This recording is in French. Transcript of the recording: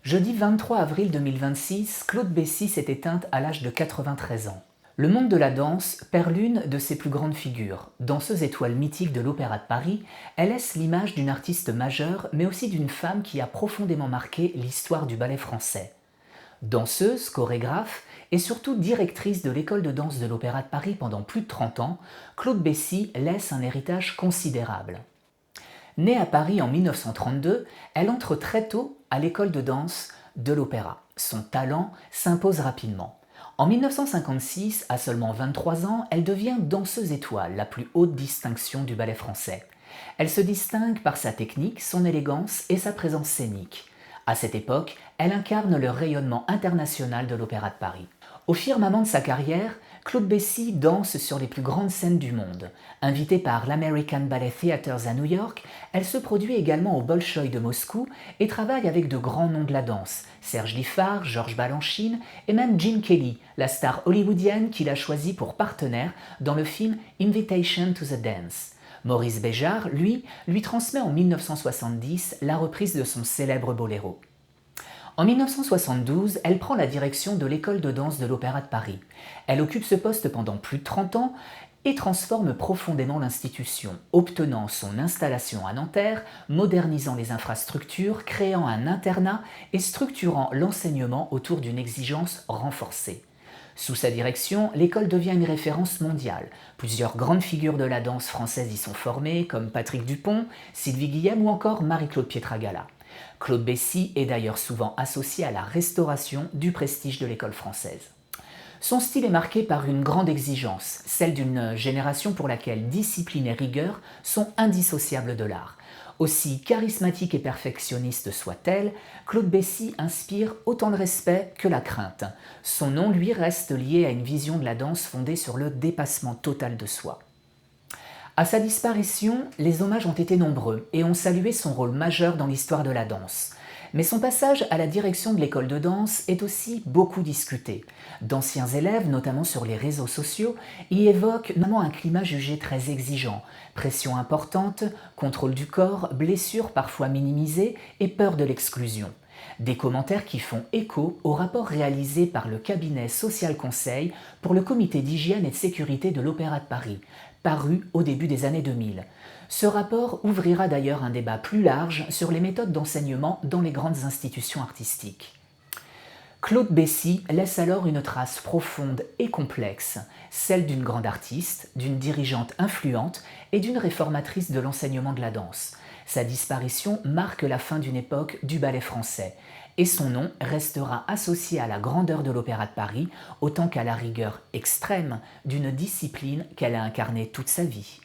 Jeudi 23 avril 2026, Claude Bessy s'est éteinte à l'âge de 93 ans. Le monde de la danse perd l'une de ses plus grandes figures. Danseuse étoile mythique de l'Opéra de Paris, elle laisse l'image d'une artiste majeure, mais aussi d'une femme qui a profondément marqué l'histoire du ballet français. Danseuse, chorégraphe et surtout directrice de l'école de danse de l'Opéra de Paris pendant plus de 30 ans, Claude Bessy laisse un héritage considérable. Née à Paris en 1932, elle entre très tôt à l'école de danse de l'Opéra. Son talent s'impose rapidement. En 1956, à seulement 23 ans, elle devient danseuse étoile, la plus haute distinction du ballet français. Elle se distingue par sa technique, son élégance et sa présence scénique. À cette époque, elle incarne le rayonnement international de l'Opéra de Paris. Au firmament de sa carrière, Claude Bessy danse sur les plus grandes scènes du monde. Invitée par l'American Ballet Theatres à New York, elle se produit également au Bolchoï de Moscou et travaille avec de grands noms de la danse, Serge Liffard, Georges Balanchine et même Gene Kelly, la star hollywoodienne qu'il a choisie pour partenaire dans le film Invitation to the Dance. Maurice Béjart, lui transmet en 1970 la reprise de son célèbre boléro. En 1972, elle prend la direction de l'école de danse de l'Opéra de Paris. Elle occupe ce poste pendant plus de 30 ans et transforme profondément l'institution, obtenant son installation à Nanterre, modernisant les infrastructures, créant un internat et structurant l'enseignement autour d'une exigence renforcée. Sous sa direction, l'école devient une référence mondiale. Plusieurs grandes figures de la danse française y sont formées, comme Patrick Dupont, Sylvie Guillem ou encore Marie-Claude Pietragala. Claude Bessy est d'ailleurs souvent associé à la restauration du prestige de l'école française. Son style est marqué par une grande exigence, celle d'une génération pour laquelle discipline et rigueur sont indissociables de l'art. Aussi charismatique et perfectionniste soit-elle, Claude Bessy inspire autant le respect que la crainte. Son nom, lui, reste lié à une vision de la danse fondée sur le dépassement total de soi. À sa disparition, les hommages ont été nombreux et ont salué son rôle majeur dans l'histoire de la danse. Mais son passage à la direction de l'école de danse est aussi beaucoup discuté. D'anciens élèves, notamment sur les réseaux sociaux, y évoquent notamment un climat jugé très exigeant, pression importante, contrôle du corps, blessures parfois minimisées et peur de l'exclusion. Des commentaires qui font écho au rapport réalisé par le cabinet Social Conseil pour le comité d'hygiène et de sécurité de l'Opéra de Paris, paru au début des années 2000. Ce rapport ouvrira d'ailleurs un débat plus large sur les méthodes d'enseignement dans les grandes institutions artistiques. Claude Bessy laisse alors une trace profonde et complexe, celle d'une grande artiste, d'une dirigeante influente et d'une réformatrice de l'enseignement de la danse. Sa disparition marque la fin d'une époque du ballet français, et son nom restera associé à la grandeur de l'Opéra de Paris, autant qu'à la rigueur extrême d'une discipline qu'elle a incarnée toute sa vie.